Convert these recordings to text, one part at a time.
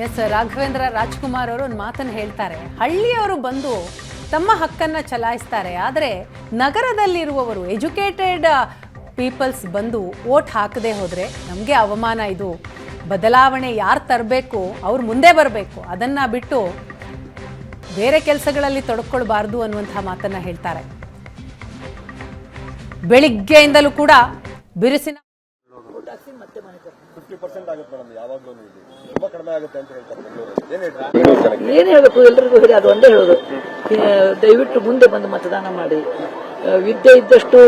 S, Raghavendra Rajkumar ಅವರು ಒಂದು ಮಾತನ್ನು ಹೇಳ್ತಾರೆ. ಹಳ್ಳಿಯವರು ಬಂದು ತಮ್ಮ ಹಕ್ಕನ್ನು ಚಲಾಯಿಸ್ತಾರೆ, ಆದರೆ ನಗರದಲ್ಲಿರುವವರು ಎಜುಕೇಟೆಡ್ ಪೀಪಲ್ಸ್ ಬಂದು ವೋಟ್ ಹಾಕದೆ ಹೋದರೆ ನಮಗೆ ಅವಮಾನ. ಇದು ಬದಲಾವಣೆ ಯಾರು ತರಬೇಕು ಅವ್ರು ಮುಂದೆ ಬರಬೇಕು, ಅದನ್ನು ಬಿಟ್ಟು ಬೇರೆ ಕೆಲಸಗಳಲ್ಲಿ ತೊಡಕೊಳ್ಬಾರ್ದು ಅನ್ನುವಂಥ ಮಾತನ್ನು ಹೇಳ್ತಾರೆ. ಬೆಳಿಗ್ಗೆಯಿಂದಲೂ ಕೂಡ ಬಿರುಸಿನ 50% ಆಗುತ್ತೆ ಮೇಡಮ್, ಯಾವಾಗಲೂ ತುಂಬಾ ಕಡಿಮೆ ಆಗುತ್ತೆ ಅಂತ ಹೇಳ್ತಾರೆ. ಏನು ಹೇಳಬೇಕು, ಎಲ್ರಿಗೂ ಹೇಳಿ ಅದು ಒಂದೇ ಹೇಳೋದು, ದಯವಿಟ್ಟು ಮುಂದೆ ಬಂದು ಮತದಾನ ಮಾಡಿ. ವಿದ್ಯೆ ಇದ್ದಷ್ಟು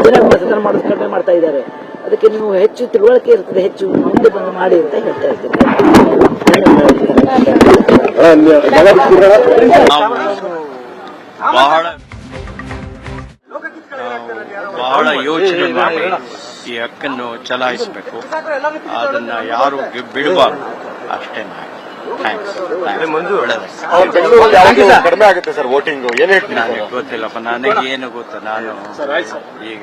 ಜನ ಮತದಾನ ಮಾಡೋದು ಕಡಿಮೆ ಮಾಡ್ತಾ ಇದ್ದಾರೆ. ಅದಕ್ಕೆ ನೀವು ಹೆಚ್ಚು ತಿಳುವಳಿಕೆ ಇರ್ತದೆ, ಹೆಚ್ಚು ಮುಂದೆ ಬಂದು ಮಾಡಿ ಅಂತ ಹೇಳ್ತಾ ಇದ್ದೀನಿ. ಬಹಳ ಯೋಚನೆ ಮಾಡಿ ಈ ಹಕ್ಕನ್ನು ಚಲಾಯಿಸಬೇಕು, ಅದನ್ನ ಯಾರು ಬಿಡಬಾರ್ದು. ಅಷ್ಟೇ. ಕಡಿಮೆ ಆಗುತ್ತೆ ಸರ್ ವೋಟಿಂಗ್, ಏನ್ ಹೇಳ್ತೀನಿ ನನಗೆ ಗೊತ್ತಿಲ್ಲಪ್ಪ, ನನಗೆ ಏನು ಗೊತ್ತು. ನಾನು ಈಗ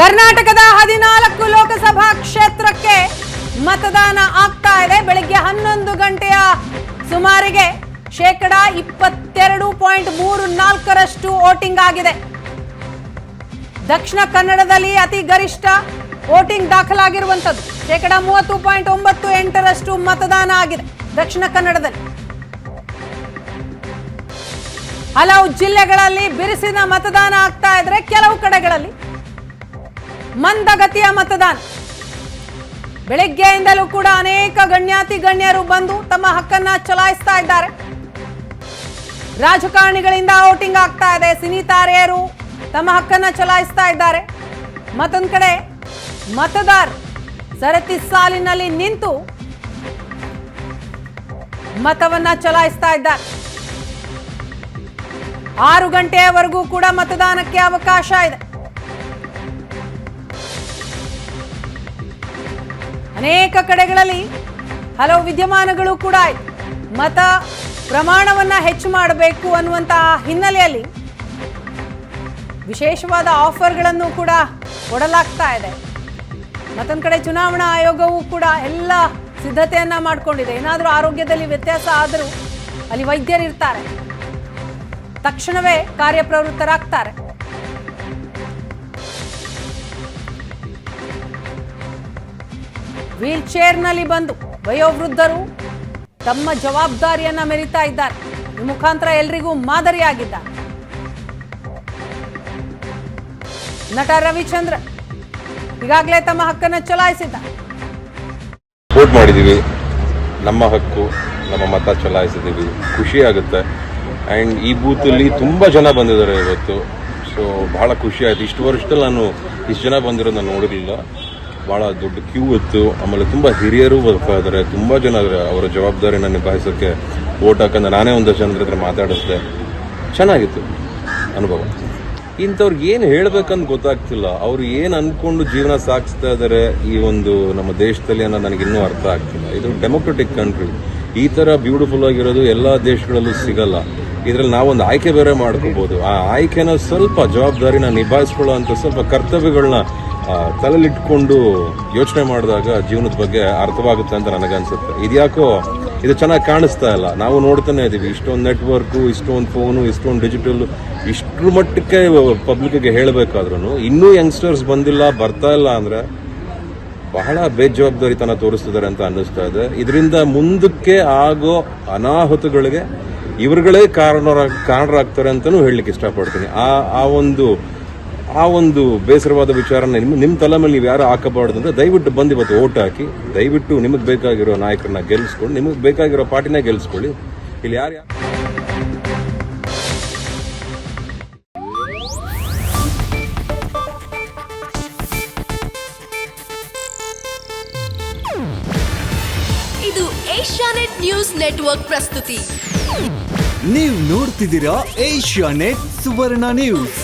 ಕರ್ನಾಟಕದ 14 ಲೋಕಸಭಾ ಕ್ಷೇತ್ರಕ್ಕೆ ಮತದಾನ ಆಗ್ತಾ ಇದೆ. ಬೆಳಿಗ್ಗೆ 11 ಗಂಟೆಯ ಸುಮಾರಿಗೆ 22.34% ವೋಟಿಂಗ್ ಆಗಿದೆ. ದಕ್ಷಿಣ ಕನ್ನಡದಲ್ಲಿ ಅತಿ ಗರಿಷ್ಠ ವೋಟಿಂಗ್ ದಾಖಲಾಗಿರುವಂಥದ್ದು 30.98% ಮತದಾನ ಆಗಿದೆ ದಕ್ಷಿಣ ಕನ್ನಡದಲ್ಲಿ. ಹಲವು ಜಿಲ್ಲೆಗಳಲ್ಲಿ ಬಿರುಸಿನ ಮತದಾನ ಆಗ್ತಾ ಇದ್ರೆ, ಕೆಲವು ಕಡೆಗಳಲ್ಲಿ ಮಂದಗತಿಯ ಮತದಾನ. ಬೆಳಿಗ್ಗೆಯಿಂದಲೂ ಕೂಡ ಅನೇಕ ಗಣ್ಯಾತಿ ಗಣ್ಯರು ಬಂದು ತಮ್ಮ ಹಕ್ಕನ್ನ ಚಲಾಯಿಸ್ತಾ ಇದ್ದಾರೆ. ರಾಜಕಾರಣಿಗಳಿಂದ ವೋಟಿಂಗ್ ಆಗ್ತಾ ಇದೆ, ಸಿನಿ ತಾರೆಯರು ತಮ್ಮ ಹಕ್ಕನ್ನ ಚಲಾಯಿಸ್ತಾ ಇದ್ದಾರೆ. ಮತ್ತೊಂದು ಕಡೆ ಮತದಾರರು ಸರತಿ ಸಾಲಿನಲ್ಲಿ ನಿಂತು ಮತವನ್ನ ಚಲಾಯಿಸ್ತಾ ಇದ್ದಾರೆ. 6 ಗಂಟೆಯವರೆಗೂ ಕೂಡ ಮತದಾನಕ್ಕೆ ಅವಕಾಶ ಇದೆ. ಅನೇಕ ಕಡೆಗಳಲ್ಲಿ ಹಲವು ವಿದ್ಯಮಾನಗಳು ಕೂಡ ಇದೆ. ಮತ ಪ್ರಮಾಣವನ್ನ ಹೆಚ್ಚು ಮಾಡಬೇಕು ಅನ್ನುವಂತಹ ಹಿನ್ನೆಲೆಯಲ್ಲಿ ವಿಶೇಷವಾದ ಆಫರ್ಗಳನ್ನು ಕೂಡ ಕೊಡಲಾಗ್ತಾ ಇದೆ. ಮತ್ತೊಂದು ಕಡೆ ಚುನಾವಣಾ ಆಯೋಗವೂ ಕೂಡ ಎಲ್ಲ ಸಿದ್ಧತೆಯನ್ನ ಮಾಡಿಕೊಂಡಿದೆ. ಏನಾದರೂ ಆರೋಗ್ಯದಲ್ಲಿ ವ್ಯತ್ಯಾಸ ಆದರೂ ಅಲ್ಲಿ ವೈದ್ಯರಿರ್ತಾರೆ, ತಕ್ಷಣವೇ ಕಾರ್ಯಪ್ರವೃತ್ತರಾಗ್ತಾರೆ. ವೀಲ್ ಚೇರ್ನಲ್ಲಿ ಬಂದು ವಯೋವೃದ್ಧರು ತಮ್ಮ ಜವಾಬ್ದಾರಿಯನ್ನ ಮೆರೀತಾ ಇದ್ದಾರೆ. ಈ ಮುಖಾಂತರ ಎಲ್ರಿಗೂ ಮಾದರಿಯಾಗಿದ್ದಾರೆ. ನಟ ರವಿಚಂದ್ರ ಈಗಾಗಲೇ ತಮ್ಮ ಹಕ್ಕನ್ನು ಚಲಾಯಿಸಿದ್ದಾರೆ. ವೋಟ್ ಮಾಡಿದೀವಿ, ನಮ್ಮ ಹಕ್ಕು, ನಮ್ಮ ಮತ ಚಲಾಯಿಸಿದೀವಿ, ಖುಷಿ ಆಗುತ್ತೆ. ಅಂಡ್ ಈ ಬೂತಲ್ಲಿ ತುಂಬಾ ಜನ ಬಂದಿದ್ದಾರೆ ಇವತ್ತು. ಸೊ ಬಹಳ ಖುಷಿ ಆಯ್ತು. ಇಷ್ಟು ವರ್ಷದಲ್ಲಿ ನಾನು ಇಷ್ಟು ಜನ ಬಂದಿರೋದು ನಾನು ನೋಡಿರಲಿಲ್ಲ. ಬಹಳ ದೊಡ್ಡ ಕ್ಯೂ ಇತ್ತು. ಆಮೇಲೆ ತುಂಬಾ ಹಿರಿಯರು ಬರ್ತಾ ಇದ್ದಾರೆ, ತುಂಬಾ ಜನ ಅವರ ಜವಾಬ್ದಾರಿನ ನಿಭಾಯಿಸೋಕೆ ವೋಟ್ ಹಾಕಂದ್ರೆ ನಾನೇ ಒಂದಷ್ಟು ಜನರ ಹತ್ರ ಮಾತಾಡಿಸ್ದೆ. ಚೆನ್ನಾಗಿತ್ತು ಅನುಭವ. ಇಂಥವ್ರಿಗೆ ಏನು ಹೇಳ್ಬೇಕಂತ ಗೊತ್ತಾಗ್ತಿಲ್ಲ. ಅವ್ರು ಏನು ಅನ್ಕೊಂಡು ಜೀವನ ಸಾಗಿಸ್ತಾ ಇದ್ದಾರೆ ಈ ಒಂದು ನಮ್ಮ ದೇಶದಲ್ಲಿ ಅನ್ನೋ ನನಗಿನ್ನೂ ಅರ್ಥ ಆಗ್ತಿಲ್ಲ. ಇದು ಡೆಮೊಕ್ರೆಟಿಕ್ ಕಂಟ್ರಿ. ಈ ತರ ಬ್ಯೂಟಿಫುಲ್ ಆಗಿರೋದು ಎಲ್ಲಾ ದೇಶಗಳಲ್ಲೂ ಸಿಗಲ್ಲ. ಇದ್ರಲ್ಲಿ ನಾವೊಂದು ಆಯ್ಕೆ ಬೇರೆ ಮಾಡ್ಕೋಬಹುದು. ಆ ಆಯ್ಕೆನ ಸ್ವಲ್ಪ ಜವಾಬ್ದಾರಿನ ನಿಭಾಯಿಸ್ಕೊಳ್ಳೋ ಅಂತ ಸ್ವಲ್ಪ ಕರ್ತವ್ಯಗಳನ್ನ ತಲೆಲಿಟ್ಕೊಂಡು ಯೋಚನೆ ಮಾಡಿದಾಗ ಜೀವನದ ಬಗ್ಗೆ ಅರ್ಥವಾಗುತ್ತೆ ಅಂತ ನನಗನ್ಸುತ್ತೆ. ಇದ್ಯಾಕೋ ಇದು ಚೆನ್ನಾಗಿ ಕಾಣಿಸ್ತಾ ಇಲ್ಲ. ನಾವು ನೋಡ್ತಾನೆ ಇದೀವಿ, ಇಷ್ಟೊಂದು ನೆಟ್ವರ್ಕು, ಇಷ್ಟೊಂದು ಫೋನು, ಇಷ್ಟೊಂದು ಡಿಜಿಟಲ್, ಇಷ್ಟ್ರ ಮಟ್ಟಕ್ಕೆ ಪಬ್ಲಿಕ್ಗೆ ಹೇಳಬೇಕಾದ್ರೂ ಇನ್ನೂ ಯಂಗ್ಸ್ಟರ್ಸ್ ಬಂದಿಲ್ಲ, ಬರ್ತಾ ಇಲ್ಲ ಅಂದ್ರೆ ಬಹಳ ಬೇಜವಾಬ್ದಾರಿತನ ತೋರಿಸ್ತಿದ್ದಾರೆ ಅಂತ ಅನ್ನಿಸ್ತಾ ಇದೆ. ಇದರಿಂದ ಮುಂದಕ್ಕೆ ಆಗೋ ಅನಾಹುತಗಳಿಗೆ ಇವರುಗಳೇ ಕಾರಣರಾಗ್ತಾರೆ ಅಂತಾನೂ ಹೇಳಲಿಕ್ಕೆ ಇಷ್ಟಪಡ್ತೀನಿ. ಆ ಒಂದು ಬೇಸರವಾದ ವಿಚಾರನ ನಿಮ್ಮ ತಲೆ ಮೇಲೆ ನೀವು ಯಾರು ಹಾಕಬಾರ್ದು ಅಂದ್ರೆ ದಯವಿಟ್ಟು ಬಂದು ಇವತ್ತು ಓಟ್ ಹಾಕಿ. ದಯವಿಟ್ಟು ನಿಮಗೆ ಬೇಕಾಗಿರೋ ನಾಯಕರನ್ನ ಗೆಲ್ಲಿಸ್ಕೊಂಡು, ನಿಮಗೆ ಬೇಕಾಗಿರೋ ಪಾರ್ಟಿನ ಗೆಲ್ಲಿಸ್ಕೊಳ್ಳಿ. ಇಲ್ಲಿ ಯಾರು ಇದು ಏಷ್ಯಾನೆಟ್ ನ್ಯೂಸ್ ನೆಟ್ವರ್ಕ್ ಪ್ರಸ್ತುತಿ. ನೀವು ನೋಡ್ತಿದ್ದೀರಾ ಏಷ್ಯಾನೆಟ್ ಸುವರ್ಣ ನ್ಯೂಸ್.